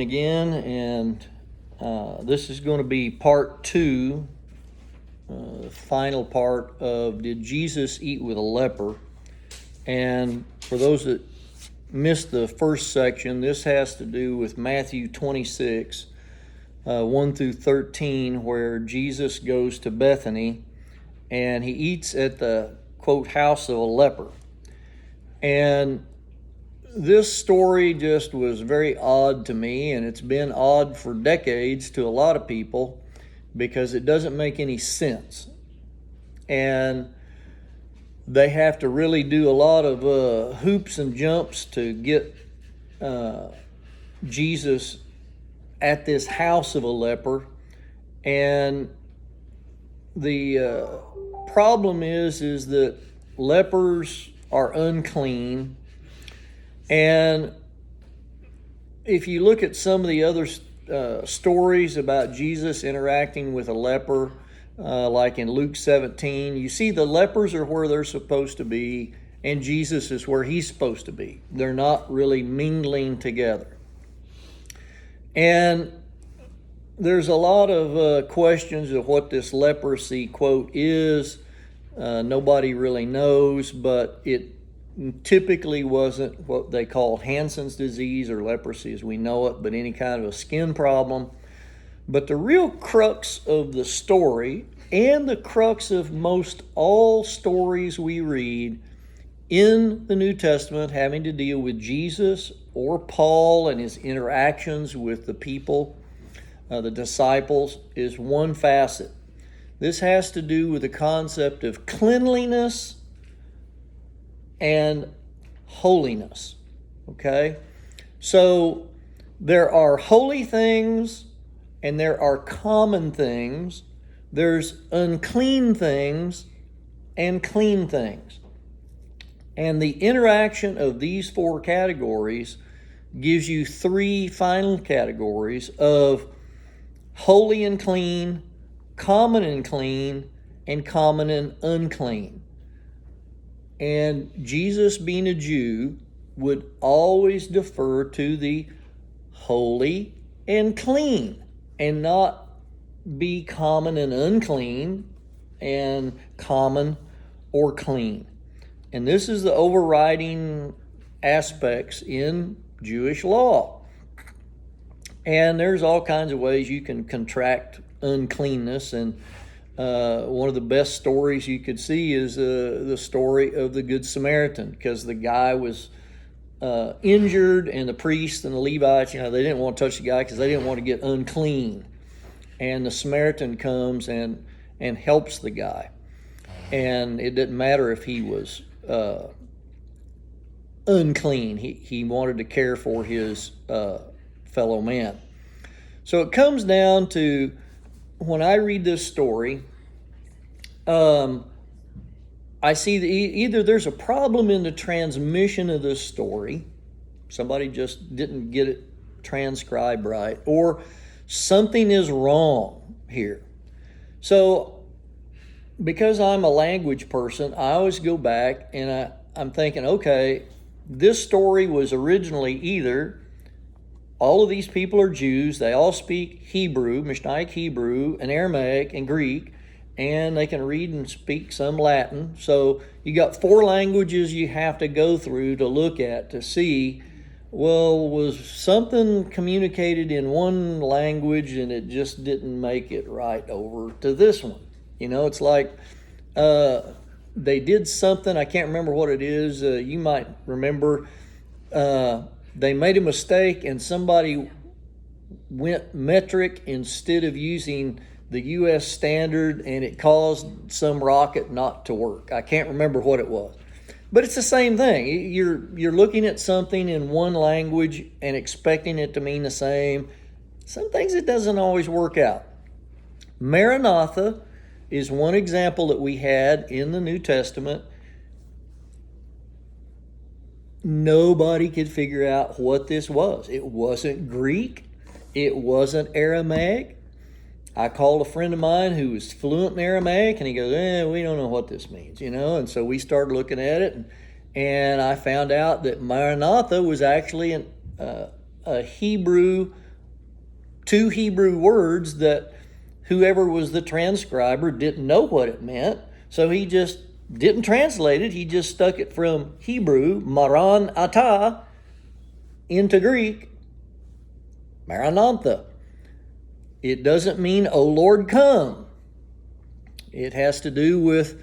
again, and this is going to be part 2, the final part of Did Jesus Eat with a Leper? And for those that missed the first section, this has to do with Matthew 26, 1 through 13, where Jesus goes to Bethany and he eats at the, quote, house of a leper. And this story just was very odd to me, and it's been odd for decades to a lot of people because it doesn't make any sense. And they have to really do a lot of hoops and jumps to get Jesus at this house of a leper. And the problem is that lepers are unclean. And if you look at some of the other stories about Jesus interacting with a leper, like in Luke 17, you see the lepers are where they're supposed to be, and Jesus is where he's supposed to be. They're not really mingling together. And there's a lot of questions of what this leprosy, quote, is. Nobody really knows, but it typically wasn't what they call Hansen's disease or leprosy as we know it, but any kind of a skin problem. But the real crux of the story, and the crux of most all stories we read in the New Testament having to deal with Jesus or Paul and his interactions with the people, the disciples, is one facet. This has to do with the concept of cleanliness and holiness. Okay? So there are holy things and there are common things. There's unclean things and clean things. And the interaction of these 4 categories gives you 3 final categories of holy and clean, common and clean, and common and unclean. And Jesus, being a Jew, would always defer to the holy and clean and not be common and unclean and common or clean. And this is the overriding aspects in Jewish law. And there's all kinds of ways you can contract uncleanness, and one of the best stories you could see is the story of the Good Samaritan, because the guy was injured, and the priests and the Levites, they didn't want to touch the guy because they didn't want to get unclean. And the Samaritan comes and helps the guy. And it didn't matter if he was unclean. He wanted to care for his fellow man. So it comes down to, when I read this story, I see that either there's a problem in the transmission of this story, somebody just didn't get it transcribed right, or something is wrong here. So because I'm a language person, I always go back and I'm thinking, okay, this story was originally either all of these people are Jews, they all speak Hebrew, Mishnaic Hebrew, and Aramaic and Greek, and they can read and speak some Latin. So you got 4 languages you have to go through to look at to see, well, was something communicated in one language and it just didn't make it right over to this one. It's like they did something, I can't remember what it is, you might remember, they made a mistake and somebody went metric instead of using the U.S. standard, and it caused some rocket not to work. I can't remember what it was. But it's the same thing. You're looking at something in one language and expecting it to mean the same. Some things it doesn't always work out. Maranatha is one example that we had in the New Testament. Nobody could figure out what this was. It wasn't Greek. It wasn't Aramaic. I called a friend of mine who was fluent in Aramaic, and he goes, we don't know what this means, And so we started looking at it, and I found out that Maranatha was actually a Hebrew two Hebrew words that whoever was the transcriber didn't know what it meant, so he just didn't translate it. He just stuck it from Hebrew, Maran Atah, into Greek, Maranatha. It doesn't mean, "O Lord, come." It has to do with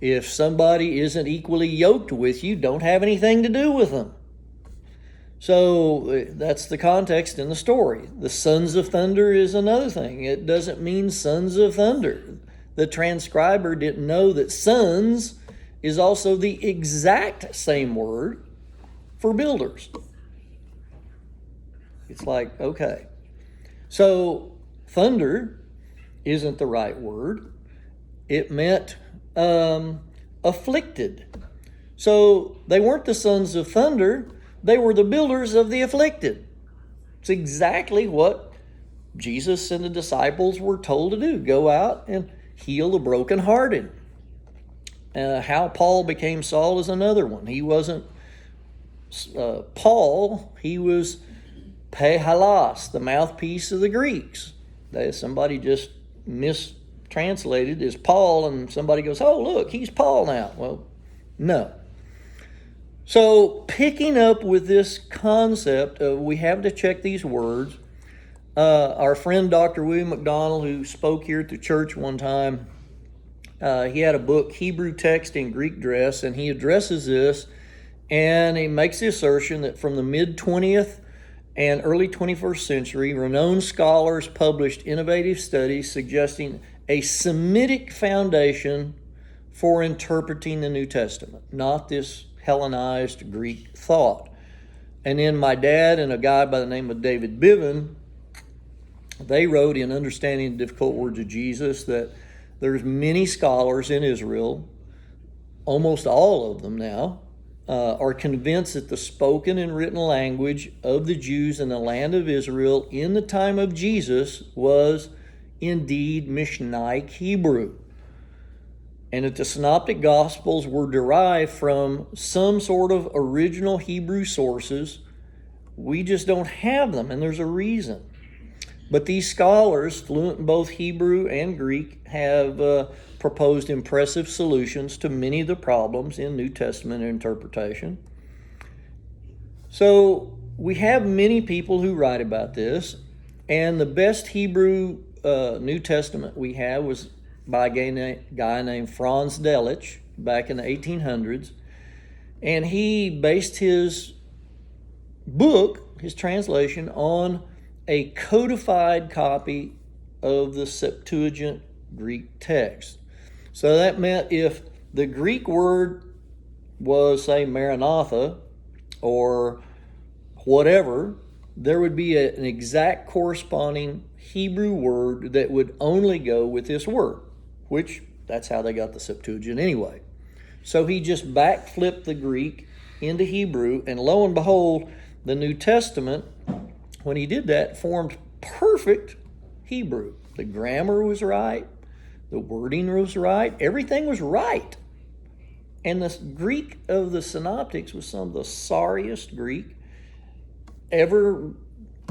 if somebody isn't equally yoked with you, don't have anything to do with them. So that's the context in the story. The sons of thunder is another thing. It doesn't mean sons of thunder. The transcriber didn't know that sons is also the exact same word for builders. It's like, okay. So thunder isn't the right word. It meant afflicted. So they weren't the sons of thunder. They were the builders of the afflicted. It's exactly what Jesus and the disciples were told to do. Go out and heal the brokenhearted. How Paul became Saul is another one. He wasn't Paul. He was Pehalas, the mouthpiece of the Greeks. Somebody just mistranslated as Paul, and somebody goes, "Oh, look, he's Paul now." Well, no. So picking up with this concept of we have to check these words, our friend Dr. William McDonald, who spoke here at the church one time, he had a book, Hebrew Text in Greek Dress, and he addresses this, and he makes the assertion that from the mid-20th and early 21st century, renowned scholars published innovative studies suggesting a Semitic foundation for interpreting the New Testament, not this Hellenized Greek thought. And then my dad and a guy by the name of David Biven, they wrote in Understanding the Difficult Words of Jesus that there's many scholars in Israel, almost all of them now, are convinced that the spoken and written language of the Jews in the land of Israel in the time of Jesus was indeed Mishnaic Hebrew, and that the Synoptic Gospels were derived from some sort of original Hebrew sources. We just don't have them, and there's a reason. But these scholars, fluent in both Hebrew and Greek, have proposed impressive solutions to many of the problems in New Testament interpretation. So we have many people who write about this, and the best Hebrew New Testament we have was by a guy named Franz Delitzsch back in the 1800s. And he based his book, his translation, on a codified copy of the Septuagint Greek text. So that meant if the Greek word was, say, Maranatha or whatever, there would be an exact corresponding Hebrew word that would only go with this word, which that's how they got the Septuagint anyway. So he just backflipped the Greek into Hebrew, and lo and behold, the New Testament, when he did that, formed perfect Hebrew. The grammar was right, the wording was right, everything was right. And the Greek of the Synoptics was some of the sorriest Greek ever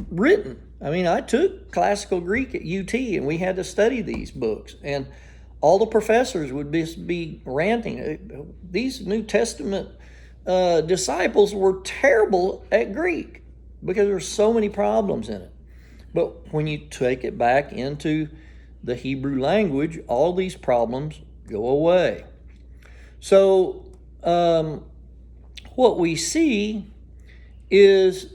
written. I mean, I took classical Greek at UT, and we had to study these books, and all the professors would be ranting. These New Testament disciples were terrible at Greek because there were so many problems in it. But when you take it back into the Hebrew language, all these problems go away. So what we see is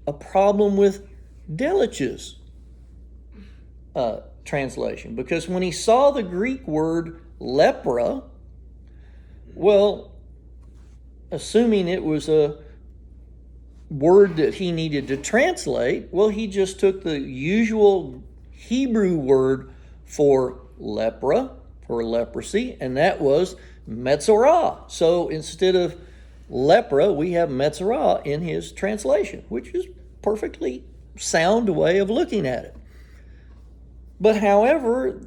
a problem with Delitzsch's translation, because when he saw the Greek word lepra, well, assuming it was a word that he needed to translate, well, he just took the usual Hebrew word for lepra, for leprosy, and that was metzorah. So instead of lepra, we have metzorah in his translation, which is perfectly sound way of looking at it. But however,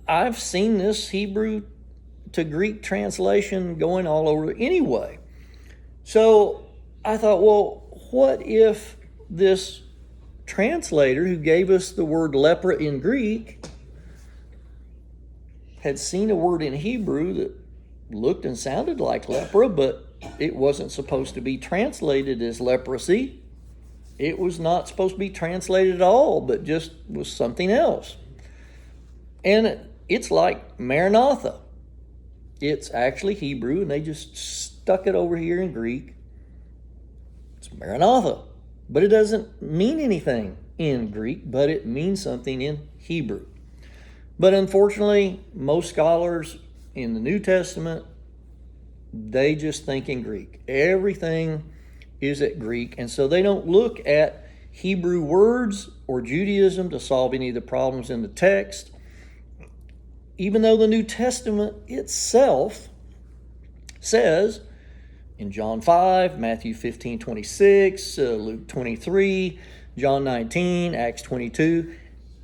I've seen this Hebrew to Greek translation going all over anyway. So I thought, well, what if this translator who gave us the word lepra in Greek had seen a word in Hebrew that looked and sounded like lepra, but it wasn't supposed to be translated as leprosy. It was not supposed to be translated at all, but just was something else. And it's like Maranatha. It's actually Hebrew, and they just stuck it over here in Greek. It's Maranatha. But it doesn't mean anything in Greek, but it means something in Hebrew. But unfortunately, most scholars in the New Testament, they just think in Greek. Everything is at Greek, and so they don't look at Hebrew words or Judaism to solve any of the problems in the text. Even though the New Testament itself says in John 5, Matthew 15:26, Luke 23, John 19, Acts 22,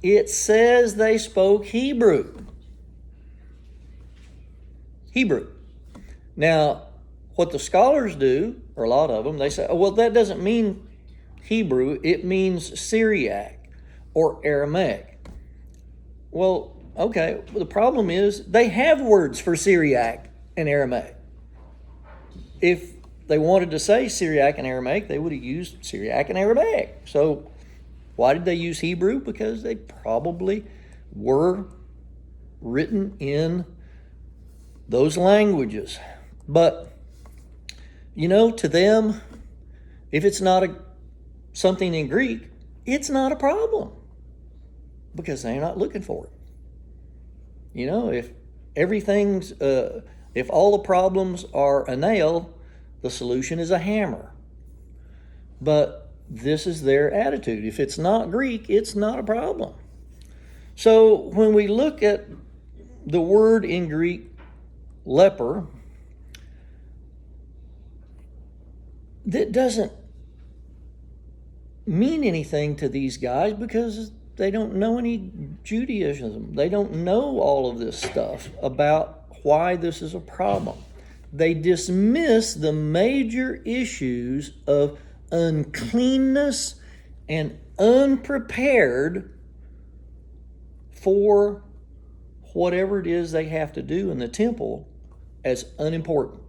it says they spoke Hebrew. Hebrew. Now, what the scholars do, or a lot of them, they say, oh, well, that doesn't mean Hebrew, it means Syriac or Aramaic. Well, okay, the problem is they have words for Syriac and Aramaic. If they wanted to say Syriac and Aramaic, they would have used Syriac and Aramaic. So why did they use Hebrew? Because they probably were written in those languages. But, to them, if it's not something in Greek, it's not a problem because they're not looking for it. If everything's, if all the problems are a nail, the solution is a hammer. But this is their attitude. If it's not Greek, it's not a problem. So when we look at the word in Greek, leper, that doesn't mean anything to these guys because they don't know any Judaism. They don't know all of this stuff about why this is a problem. They dismiss the major issues of uncleanness and unprepared for whatever it is they have to do in the temple as unimportant.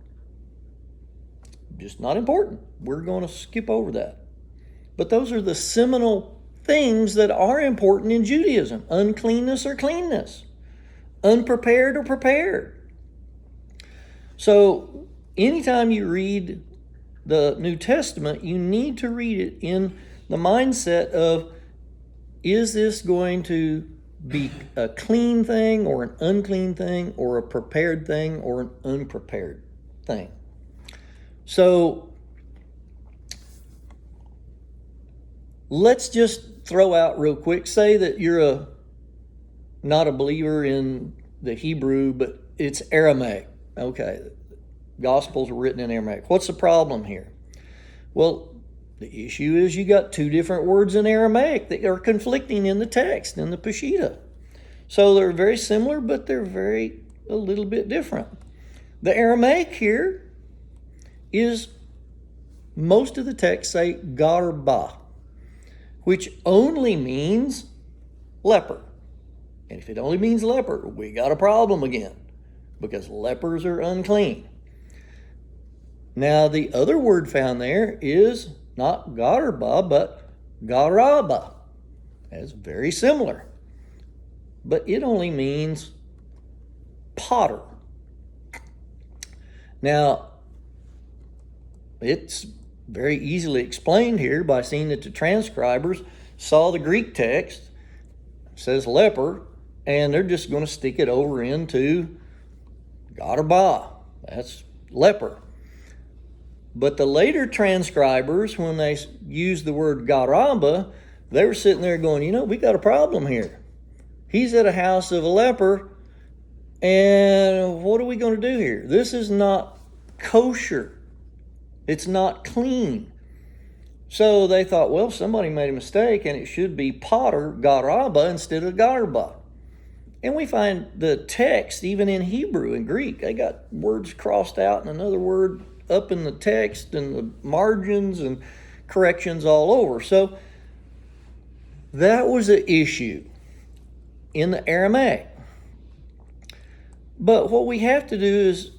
Just not important. We're going to skip over that. But those are the seminal things that are important in Judaism: uncleanness or cleanness, unprepared or prepared. So anytime you read the New Testament, you need to read it in the mindset of, is this going to be a clean thing or an unclean thing or a prepared thing or an unprepared thing? So let's just throw out real quick, say that you're not a believer in the Hebrew, but it's Aramaic. Okay, Gospels are written in Aramaic. What's the problem here? Well, the issue is you got two different words in Aramaic that are conflicting in the text, in the Peshitta. So they're very similar, but they're a little bit different. The Aramaic here is, most of the texts say garba, which only means leper. And if it only means leper, we got a problem again, because lepers are unclean. Now, the other word found there is not garba, but garaba. That's very similar. But it only means potter. Now, it's very easily explained here by seeing that the transcribers saw the Greek text, says leper, and they're just going to stick it over into garba. That's leper. But the later transcribers, when they used the word garaba, they were sitting there going, we got a problem here. He's at a house of a leper, and what are we going to do here? This is not kosher. It's not clean. So they thought, well, somebody made a mistake, and it should be potter, garaba, instead of garba. And we find the text, even in Hebrew and Greek, they got words crossed out and another word up in the text and the margins and corrections all over. So That was an issue in the Aramaic. But what we have to do is,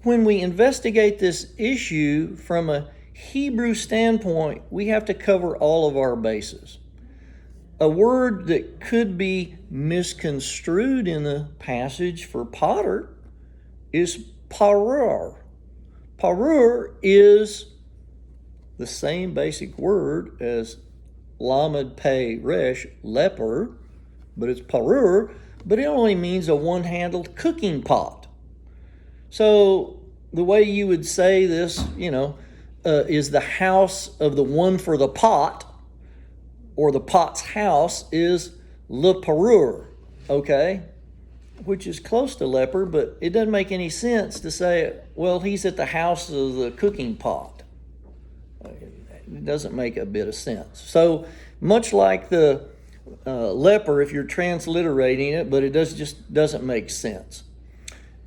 when we investigate this issue from a Hebrew standpoint, we have to cover all of our bases. A word that could be misconstrued in the passage for potter is parur. Parur is the same basic word as lamed pei resh, leper, but it's parur, but it only means a one-handled cooking pot. So the way you would say this, is the house of the one for the pot, or the pot's house is le parur, okay? Which is close to leper, but it doesn't make any sense to say, well, he's at the house of the cooking pot. It doesn't make a bit of sense. So much like the leper, if you're transliterating it, but it just doesn't make sense.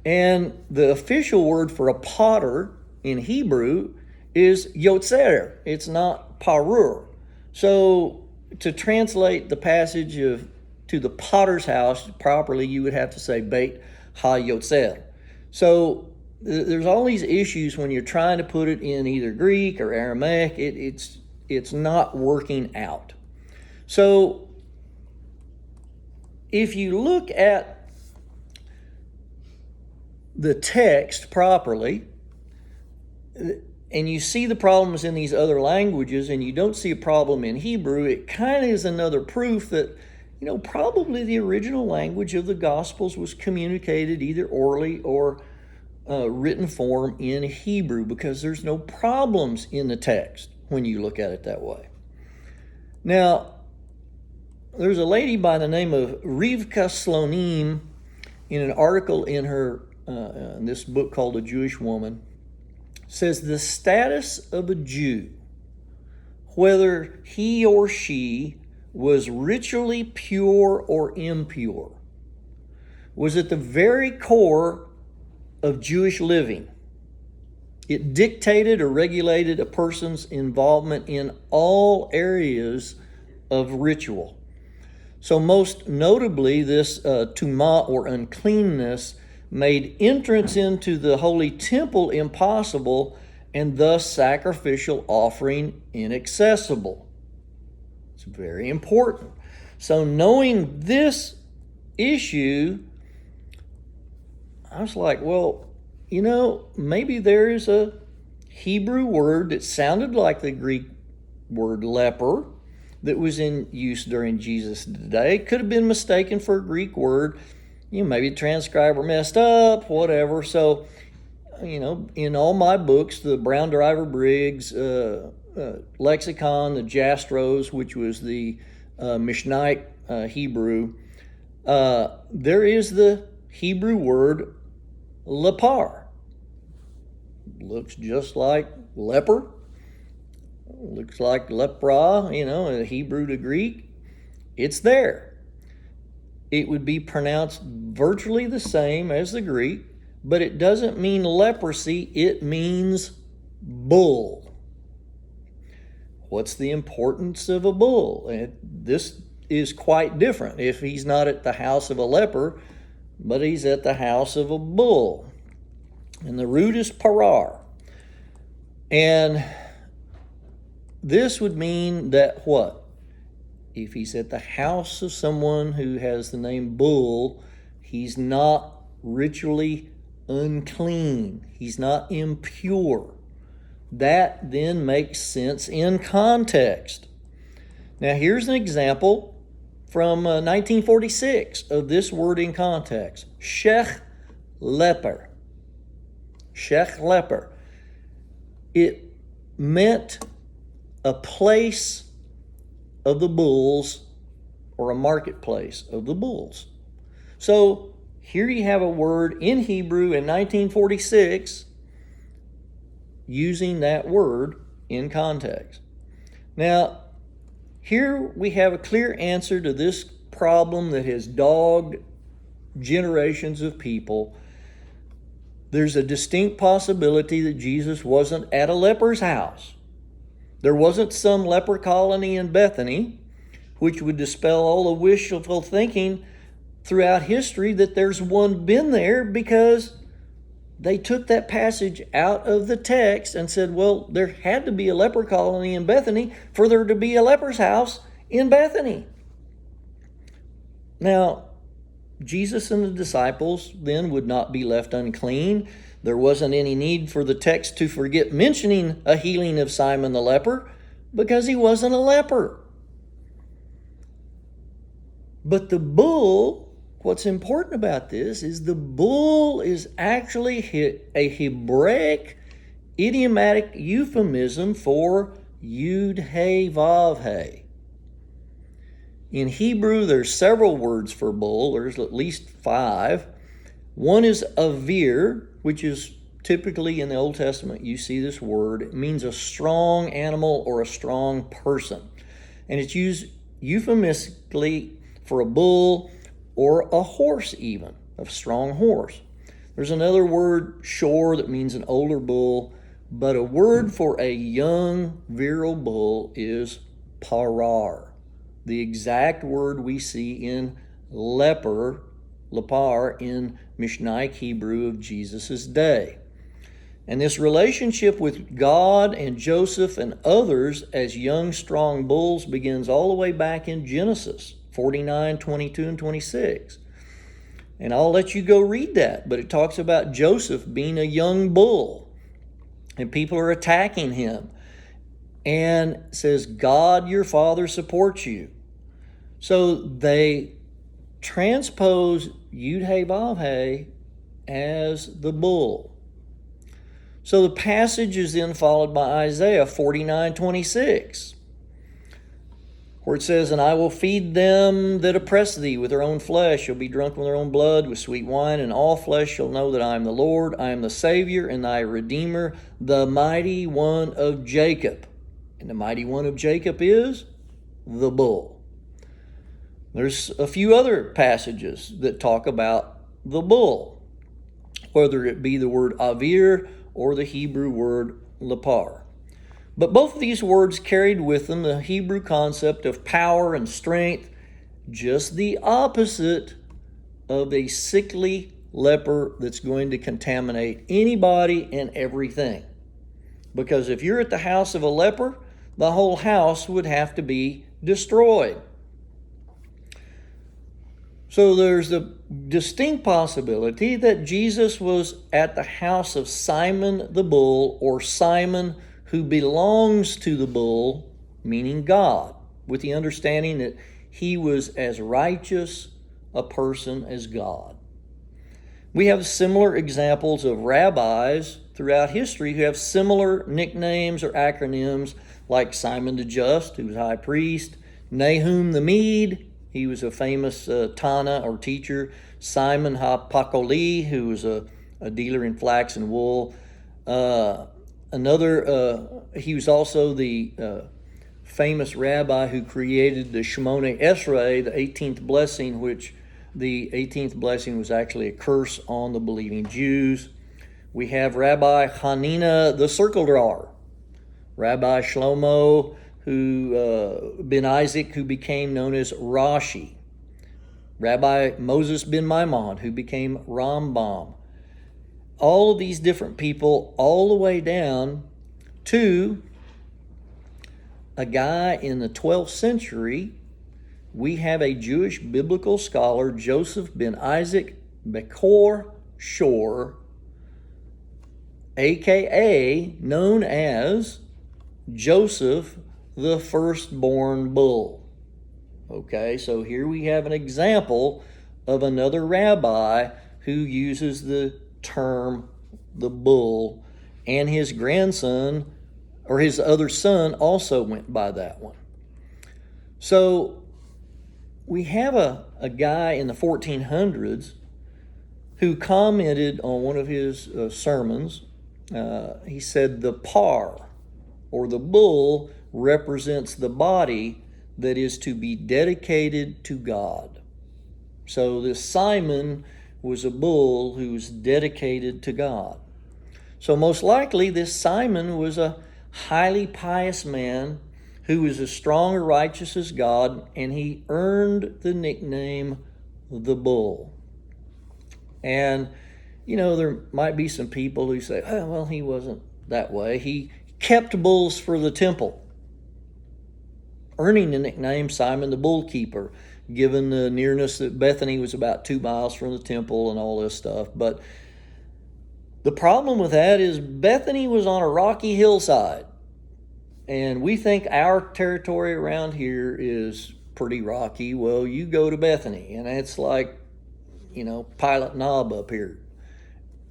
And the official word for a potter in Hebrew is yotzer. It's not parur. So to translate the passage to the potter's house properly, you would have to say beit ha-yotzer. So there's all these issues when you're trying to put it in either Greek or Aramaic. It's not working out. So if you look at the text properly, and you see the problems in these other languages, and you don't see a problem in Hebrew, it kind of is another proof that, probably the original language of the Gospels was communicated either orally or written form in Hebrew, because there's no problems in the text when you look at it that way. Now, there's a lady by the name of Rivka Slonim in an article in her in this book called A Jewish Woman, says the status of a Jew, whether he or she was ritually pure or impure, was at the very core of Jewish living. It dictated or regulated a person's involvement in all areas of ritual. So most notably, this tumah or uncleanness made entrance into the holy temple impossible, and thus sacrificial offering inaccessible. It's very important. So knowing this issue, I was like, well, maybe there is a Hebrew word that sounded like the Greek word leper that was in use during Jesus' day. It could have been mistaken for a Greek word. Maybe the transcriber messed up, whatever. So, in all my books, the Brown Driver Briggs lexicon, the Jastrows, which was the Mishnite Hebrew, there is the Hebrew word lepar. Looks just like leper. Looks like lepra, Hebrew to Greek. It's there. It would be pronounced virtually the same as the Greek, but it doesn't mean leprosy, it means bull. What's the importance of a bull? This is quite different. If he's not at the house of a leper, but he's at the house of a bull. And the root is parar. And this would mean that what? If he's at the house of someone who has the name bull, he's not ritually unclean. He's not impure. That then makes sense in context. Now here's an example from 1946 of this word in context. Shech leper. Shech leper. It meant a place of the bulls, or a marketplace of the bulls. So here you have a word in Hebrew in 1946 using that word in context. Now, here we have a clear answer to this problem that has dogged generations of people. There's a distinct possibility that Jesus wasn't at a leper's house. There wasn't some leper colony in Bethany, which would dispel all the wishful thinking throughout history that there's one been there, because they took that passage out of the text and said, well, there had to be a leper colony in Bethany for there to be a leper's house in Bethany. Now, Jesus and the disciples then would not be left unclean. There wasn't any need for the text to forget mentioning a healing of Simon the leper, because he wasn't a leper. But the bull, what's important about this is the bull is actually a Hebraic idiomatic euphemism for Yud He Vav He. In Hebrew, there's several words for bull. There's at least 5. One is avir, which is typically in the Old Testament, you see this word. It means a strong animal or a strong person. And it's used euphemistically for a bull or a horse even, a strong horse. There's another word, shor, that means an older bull, but a word for a young, virile bull is parar, the exact word we see in leper, lepar, in Mishnaic Hebrew of Jesus' day. And this relationship with God and Joseph and others as young, strong bulls begins all the way back in Genesis 49, 22, and 26. And I'll let you go read that, but it talks about Joseph being a young bull, and people are attacking him, and says, God, your father, supports you. So they transpose Yud He Vav He as the bull. So the passage is then followed by Isaiah 49:26, where it says, and I will feed them that oppress thee with their own flesh, shall be drunk with their own blood, with sweet wine, and all flesh shall know that I am the Lord. I am the Savior and thy Redeemer, the mighty one of Jacob. And the mighty one of Jacob is the bull. There's a few other passages that talk about the bull, whether it be the word avir or the Hebrew word lepar. But both of these words carried with them the Hebrew concept of power and strength, just the opposite of a sickly leper that's going to contaminate anybody and everything. Because if you're at the house of a leper, the whole house would have to be destroyed. So there's the distinct possibility that Jesus was at the house of Simon the bull, or Simon who belongs to the bull, meaning God, with the understanding that he was as righteous a person as God. We have similar examples of rabbis throughout history who have similar nicknames or acronyms, like Simon the Just, who was high priest, Nahum the Mede, he was a famous Tana or teacher, Simon HaPakoli, who was a dealer in flax and wool. He was also the famous rabbi who created the Shmoneh Esrei, the 18th blessing, which the 18th blessing was actually a curse on the believing Jews. We have Rabbi Hanina the circle drawer, Rabbi Shlomo ben Isaac, who became known as Rashi, Rabbi Moses ben Maimon, who became Rambam. All of these different people, all the way down to a guy in the 12th century. We have a Jewish biblical scholar, Joseph ben Isaac Bekor Shor, aka known as Joseph the firstborn bull. Okay, so here we have an example of another rabbi who uses the term the bull, and his grandson, or his other son, also went by that one. So we have a guy in the 1400s who commented on one of his sermons. He said the par, or the bull, represents the body that is to be dedicated to God. So this Simon was a bull who was dedicated to God. So most likely this Simon was a highly pious man who was as strong or righteous as God, and he earned the nickname the Bull. And, there might be some people who say, oh, well, he wasn't that way. He kept bulls for the temple, earning the nickname Simon the Bull Keeper, given the nearness that Bethany was about 2 miles from the temple and all this stuff. But the problem with that is Bethany was on a rocky hillside. And we think our territory around here is pretty rocky. Well, you go to Bethany, and it's like, Pilot Knob up here.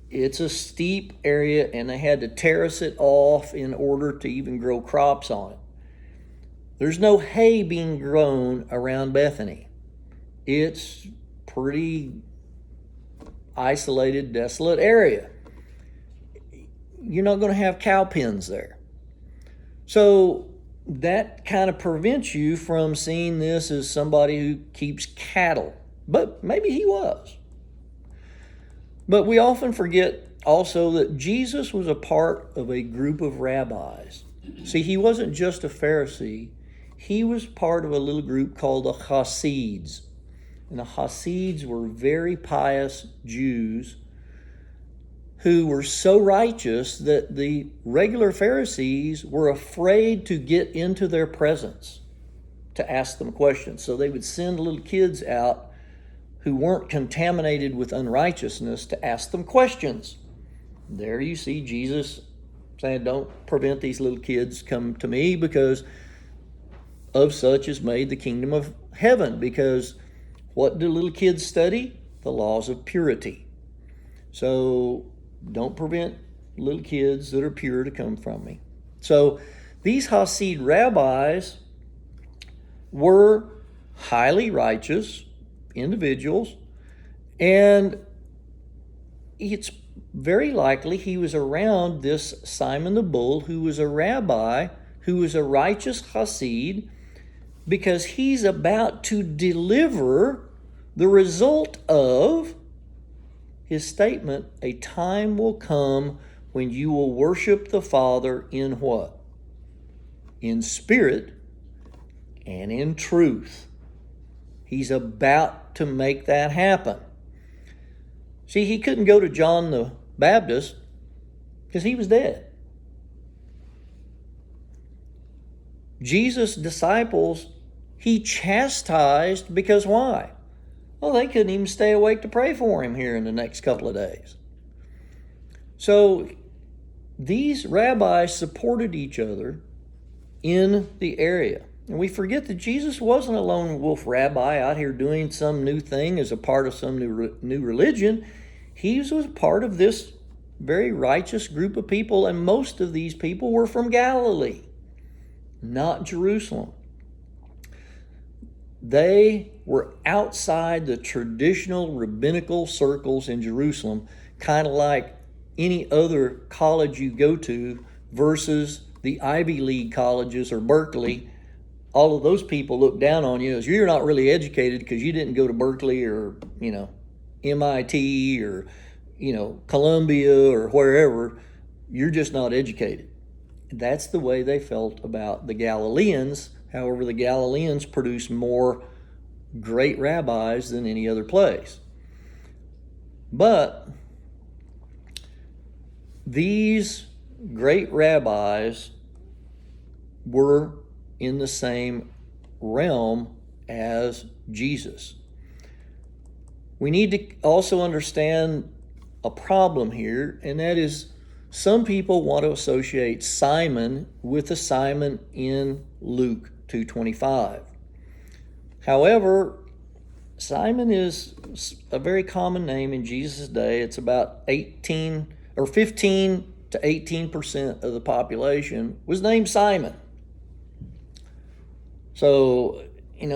It's a steep area, and they had to terrace it off in order to even grow crops on it. There's no hay being grown around Bethany. It's pretty isolated, desolate area. You're not going to have cow pens there. So that kind of prevents you from seeing this as somebody who keeps cattle. But maybe he was. But we often forget also that Jesus was a part of a group of rabbis. See, he wasn't just a Pharisee. He was part of a little group called the Hasids. And the Hasids were very pious Jews who were so righteous that the regular Pharisees were afraid to get into their presence to ask them questions. So they would send little kids out who weren't contaminated with unrighteousness to ask them questions. There you see Jesus saying, don't prevent these little kids come to me, because of such is made the kingdom of heaven. Because what do little kids study? The laws of purity. So don't prevent little kids that are pure to come from me. So these Hasid rabbis were highly righteous individuals, and it's very likely he was around this Simon the Bull, who was a rabbi, who was a righteous Hasid, because he's about to deliver the result of his statement, a time will come when you will worship the Father in what? In spirit and in truth. He's about to make that happen. See, he couldn't go to John the Baptist because he was dead. Jesus' disciples, he chastised because why? Well, they couldn't even stay awake to pray for him here in the next couple of days. So these rabbis supported each other in the area. And we forget that Jesus wasn't a lone wolf rabbi out here doing some new thing as a part of some new religion. He was part of this very righteous group of people, and most of these people were from Galilee, not Jerusalem. They were outside the traditional rabbinical circles in Jerusalem, kind of like any other college you go to versus the Ivy League colleges or Berkeley. All of those people look down on you as you're not really educated because you didn't go to Berkeley or, MIT or, Columbia or wherever. You're just not educated. That's the way they felt about the Galileans. However, the Galileans produced more great rabbis than any other place. But these great rabbis were in the same realm as Jesus. We need to also understand a problem here, and that is some people want to associate Simon with the Simon in Luke 2:25. However, Simon is a very common name in Jesus' day. It's about 15 to 18% of the population was named Simon. So,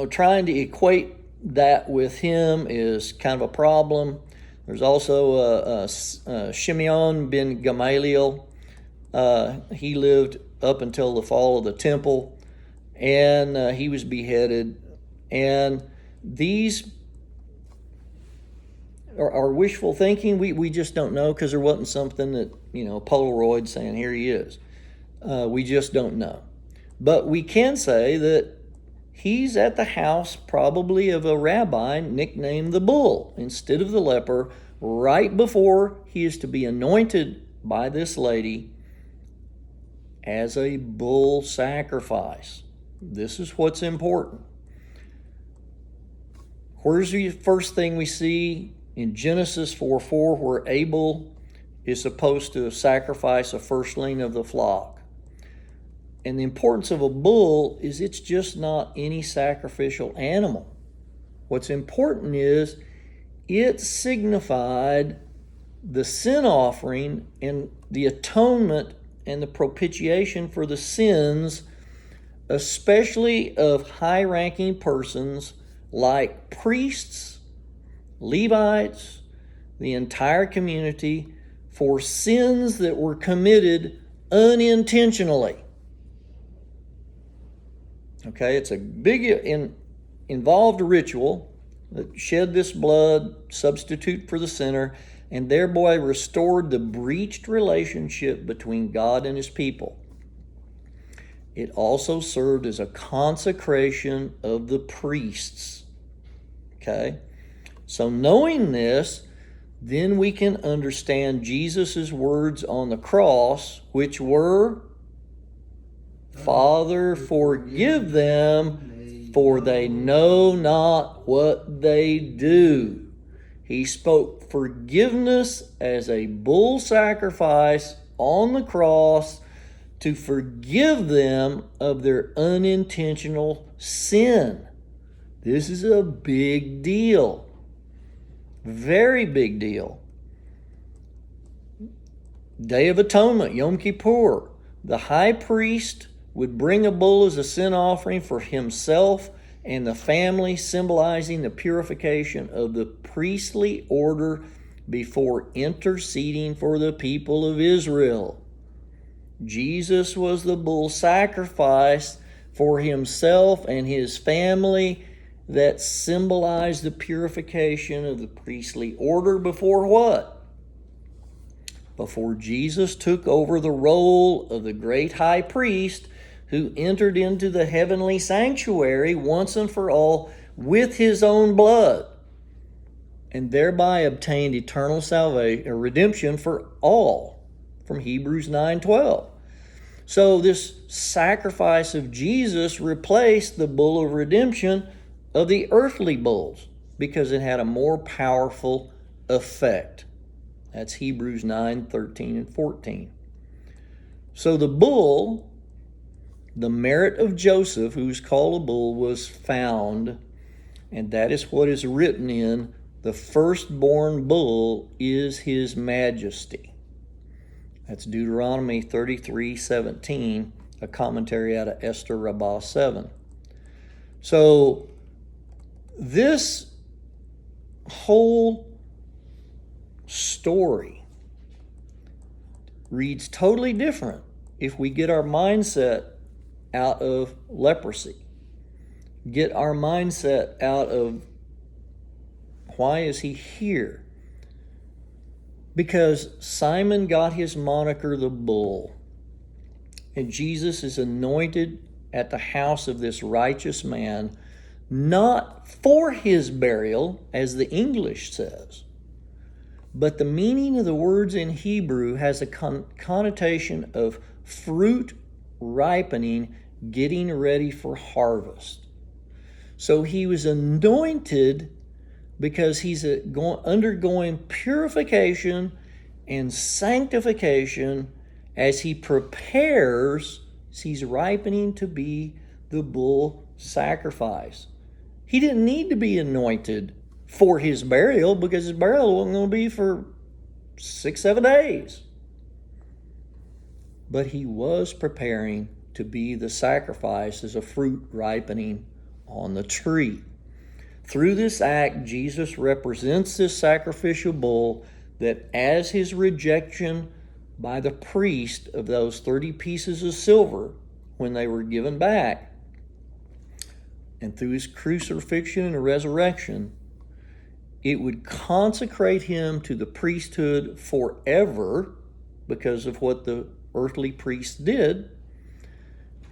trying to equate that with him is kind of a problem. There's also Shimeon ben Gamaliel. He lived up until the fall of the temple, and he was beheaded. And these are wishful thinking. We just don't know because there wasn't something that, Polaroid saying, here he is. We just don't know. But we can say that he's at the house probably of a rabbi nicknamed the bull instead of the leper, right before he is to be anointed by this lady as a bull sacrifice. This is what's important. Where's the first thing we see in Genesis 4:4 where Abel is supposed to sacrifice a firstling of the flock? And the importance of a bull is it's just not any sacrificial animal. What's important is it signified the sin offering and the atonement and the propitiation for the sins, especially of high-ranking persons like priests, Levites, the entire community, for sins that were committed unintentionally. Okay, it's a big involved ritual that shed this blood, substitute for the sinner, and thereby restored the breached relationship between God and his people. It also served as a consecration of the priests. Okay? So knowing this, then we can understand Jesus' words on the cross, which were, Father, forgive them, for they know not what they do. He spoke forgiveness as a bull sacrifice on the cross to forgive them of their unintentional sin. This is a big deal. Very big deal. Day of Atonement, Yom Kippur. The high priest would bring a bull as a sin offering for himself and the family, symbolizing the purification of the priestly order before interceding for the people of Israel. Jesus was the bull sacrifice for himself and his family that symbolized the purification of the priestly order before what? Before Jesus took over the role of the great high priest who entered into the heavenly sanctuary once and for all with his own blood and thereby obtained eternal salvation or redemption for all, from Hebrews 9:12. So this sacrifice of Jesus replaced the bull of redemption of the earthly bulls because it had a more powerful effect. That's Hebrews 9:13 and 14. So the bull, the merit of Joseph, who's called a bull, was found, and that is what is written in the firstborn bull is his majesty. That's Deuteronomy 33:17, a commentary out of Esther Rabbah 7. So this whole story reads totally different if we get our mindset out of leprosy. Get our mindset out of why is he here? Because Simon got his moniker the bull, and Jesus is anointed at the house of this righteous man, not for his burial, as the English says, but the meaning of the words in Hebrew has a connotation of fruit ripening, getting ready for harvest. So he was anointed because he's undergoing purification and sanctification as he prepares, he's ripening to be the bull sacrifice. He didn't need to be anointed for his burial because his burial wasn't going to be for 6-7 days. But he was preparing to be the sacrifice as a fruit ripening on the tree. Through this act, Jesus represents this sacrificial bull that as his rejection by the priest of those 30 pieces of silver when they were given back, and through his crucifixion and resurrection, it would consecrate him to the priesthood forever because of what the earthly priests did.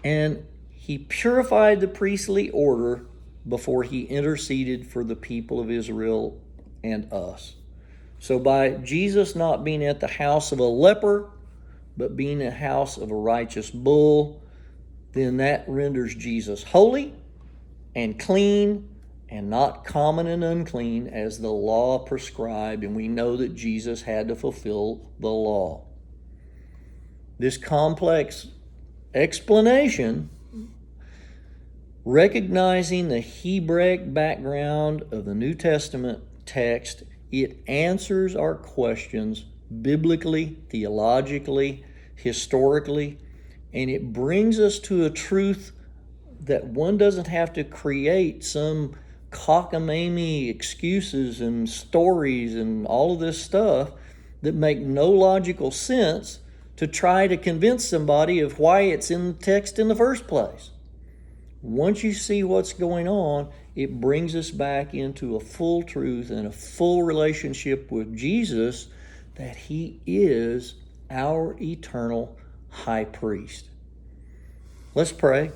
And he purified the priestly order before he interceded for the people of Israel and us. So by Jesus not being at the house of a leper, but being a house of a righteous bull, then that renders Jesus holy and clean and not common and unclean as the law prescribed. And we know that Jesus had to fulfill the law. This complex explanation, recognizing the Hebraic background of the New Testament text, it answers our questions biblically, theologically, historically, and it brings us to a truth that one doesn't have to create some cockamamie excuses and stories and all of this stuff that make no logical sense to try to convince somebody of why it's in the text in the first place. Once you see what's going on, it brings us back into a full truth and a full relationship with Jesus, that he is our eternal high priest. Let's pray.